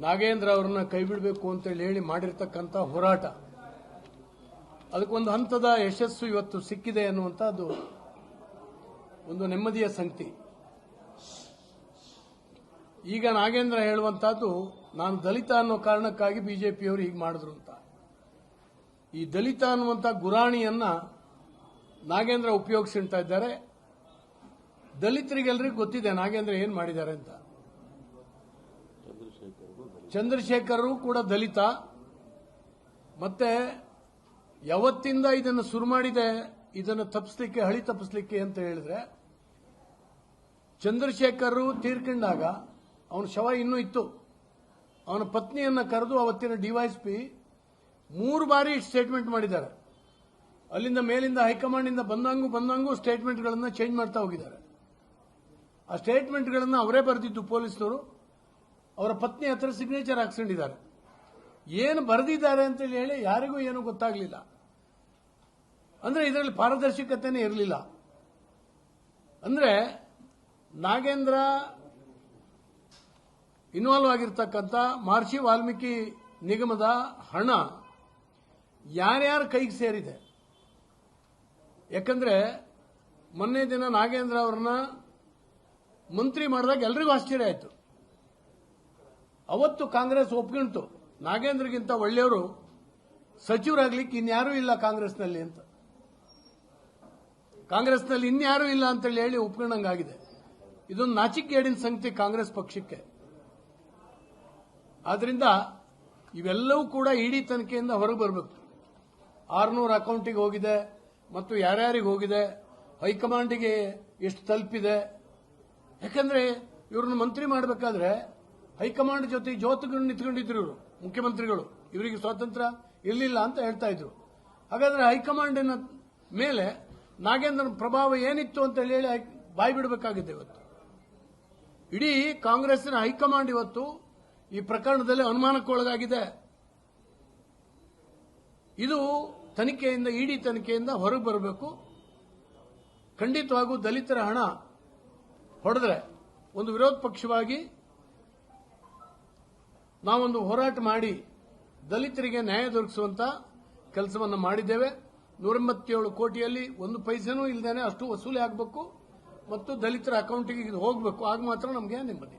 ನಾಗೇಂದ್ರ ಅವರನ್ನ ಕೈ ಬಿಡಬೇಕು ಅಂತೇಳಿ ಹೇಳಿ ಮಾಡಿರ್ತಕ್ಕಂಥ ಹೋರಾಟ ಅದಕ್ಕೊಂದು ಹಂತದ ಯಶಸ್ಸು ಇವತ್ತು ಸಿಕ್ಕಿದೆ ಅನ್ನುವಂಥದ್ದು ಒಂದು ನೆಮ್ಮದಿಯ ಸಂಗತಿ. ಈಗ ನಾಗೇಂದ್ರ ಹೇಳುವಂತಹದ್ದು ನಾನು ದಲಿತ ಅನ್ನೋ ಕಾರಣಕ್ಕಾಗಿ ಬಿಜೆಪಿಯವರು ಹೀಗೆ ಮಾಡಿದ್ರು ಅಂತ. ಈ ದಲಿತ ಅನ್ನುವಂಥ ಗುರಾಣಿಯನ್ನ ನಾಗೇಂದ್ರ ಉಪಯೋಗಿಸ್ತಾ ಇದ್ದಾರೆ. ದಲಿತರಿಗೆಲ್ಲರಿಗೂ ಗೊತ್ತಿದೆ ನಾಗೇಂದ್ರ ಏನ್ ಮಾಡಿದ್ದಾರೆ ಅಂತ. ಚಂದ್ರಶೇಖರ್ ಕೂಡ ದಲಿತ. ಮತ್ತೆ ಯಾವತ್ತಿಂದ ಇದನ್ನು ಶುರು ಮಾಡಿದೆ, ಇದನ್ನು ತಪ್ಪಿಸಲಿಕ್ಕೆ, ಹಳಿ ತಪ್ಪಿಸಲಿಕ್ಕೆ ಅಂತ ಹೇಳಿದ್ರೆ, ಚಂದ್ರಶೇಖರ್ ತೀರ್ಕೊಂಡಾಗ ಅವನ ಶವ ಇನ್ನೂ ಇತ್ತು. ಅವನ ಪತ್ನಿಯನ್ನ ಕರೆದು ಅವತ್ತಿನ ಡಿವೈಎಸ್ಪಿ 3 ಬಾರಿ ಸ್ಟೇಟ್ಮೆಂಟ್ ಮಾಡಿದ್ದಾರೆ. ಅಲ್ಲಿಂದ ಮೇಲಿಂದ ಹೈಕಮಾಂಡ್ ಬಂದಂಗೂ ಸ್ಟೇಟ್ಮೆಂಟ್ಗಳನ್ನು ಚೇಂಜ್ ಮಾಡ್ತಾ ಹೋಗಿದ್ದಾರೆ. ಆ ಸ್ಟೇಟ್ಮೆಂಟ್ಗಳನ್ನು ಅವರೇ ಬರೆದಿದ್ದು ಪೊಲೀಸರು, ಅವರ ಪತ್ನಿ ಹತ್ರ ಸಿಗ್ನೇಚರ್ ಹಾಕ್ಸ್ಕೊಂಡಿದ್ದಾರೆ. ಏನು ಬರೆದಿದ್ದಾರೆ ಅಂತ ಹೇಳಿ ಯಾರಿಗೂ ಏನೂ ಗೊತ್ತಾಗಲಿಲ್ಲ. ಅಂದ್ರೆ ಇದರಲ್ಲಿ ಪಾರದರ್ಶಕತೆನೇ ಇರಲಿಲ್ಲ. ಅಂದ್ರೆ ನಾಗೇಂದ್ರ ಇನ್ವಾಲ್ವ್ ಆಗಿರ್ತಕ್ಕಂಥ ಮಹರ್ಷಿ ವಾಲ್ಮೀಕಿ ನಿಗಮದ ಹಣ ಯಾರ್ಯಾರ ಕೈಗೆ ಸೇರಿದೆ. ಯಾಕಂದ್ರೆ ಮೊನ್ನೆ ದಿನ ನಾಗೇಂದ್ರ ಅವರನ್ನ ಮಂತ್ರಿ ಮಾಡಿದಾಗ ಎಲ್ರಿಗೂ ಆಶ್ಚರ್ಯ ಆಯಿತು. ಅವತ್ತು ಕಾಂಗ್ರೆಸ್ ಒಪ್ಕೊಂತು ನಾಗೇಂದ್ರಗಿಂತ ಒಳ್ಳೆಯವರು ಸಚಿವರಾಗ್ಲಿಕ್ಕೆ ಇನ್ಯಾರೂ ಇಲ್ಲ ಕಾಂಗ್ರೆಸ್ನಲ್ಲಿ ಅಂತ. ಕಾಂಗ್ರೆಸ್ನಲ್ಲಿ ಇನ್ಯಾರೂ ಇಲ್ಲ ಅಂತ ಹೇಳಿ ಒಪ್ಕೊಂಡಂಗಾಗಿದೆ. ಇದೊಂದು ನಾಚಿಕೆಗೇಡಿನ ಸಂಗತಿ ಕಾಂಗ್ರೆಸ್ ಪಕ್ಷಕ್ಕೆ. ಆದ್ರಿಂದ ಇವೆಲ್ಲವೂ ಕೂಡ ಇಡಿ ತನಿಖೆಯಿಂದ ಹೊರಗೆ ಬರಬೇಕು. 600 ಅಕೌಂಟಿಗೆ ಹೋಗಿದೆ ಮತ್ತು ಯಾರ್ಯಾರಿಗೆ ಹೋಗಿದೆ, ಹೈಕಮಾಂಡಿಗೆ ಎಷ್ಟು ತಲುಪಿದೆ. ಯಾಕಂದ್ರೆ ಇವ್ರನ್ನ ಮಂತ್ರಿ ಮಾಡಬೇಕಾದ್ರೆ ಹೈಕಮಾಂಡ್ ಜೊತೆ ಜೋತುಗಳನ್ನು ನಿಂತ್ಕೊಂಡಿದ್ರು ಇವರು ಮುಖ್ಯಮಂತ್ರಿಗಳು. ಇವರಿಗೆ ಸ್ವಾತಂತ್ರ್ಯ ಇರಲಿಲ್ಲ ಅಂತ ಹೇಳ್ತಾ ಇದ್ರು. ಹಾಗಾದ್ರೆ ಹೈಕಮಾಂಡಿನ ಮೇಲೆ ನಾಗೇಂದ್ರನ ಪ್ರಭಾವ ಏನಿತ್ತು ಅಂತ ಹೇಳಿ ಬಾಯಿ ಬಿಡಬೇಕಾಗಿದೆ. ಇವತ್ತು ಇಡೀ ಕಾಂಗ್ರೆಸ್ನ ಹೈಕಮಾಂಡ್ ಇವತ್ತು ಈ ಪ್ರಕರಣದಲ್ಲಿ ಅನುಮಾನಕ್ಕೊಳಗಾಗಿದೆ. ಇದು ತನಿಖೆಯಿಂದ, ಇಡಿ ತನಿಖೆಯಿಂದ ಹೊರಗೆ ಬರಬೇಕು. ಖಂಡಿತವಾಗೂ ದಲಿತರ ಹಣ ಹೊಡೆದ್ರೆ ಒಂದು ವಿರೋಧ ಪಕ್ಷವಾಗಿ ನಾವೊಂದು ಹೋರಾಟ ಮಾಡಿ ದಲಿತರಿಗೆ ನ್ಯಾಯ ದೊರಕಿಸುವಂತ ಕೆಲಸವನ್ನು ಮಾಡಿದ್ದೇವೆ. 187 ಕೋಟಿಯಲ್ಲಿ 1 ಪೈಸೆನೂ ಇಲ್ಲದೇನೆ ಅಷ್ಟು ವಸೂಲಿ ಆಗಬೇಕು ಮತ್ತು ದಲಿತರ ಅಕೌಂಟಿಗೆ ಇದು ಹೋಗಬೇಕು. ಆಗ ಮಾತ್ರ ನಮಗೆ ನೆಮ್ಮದಿ.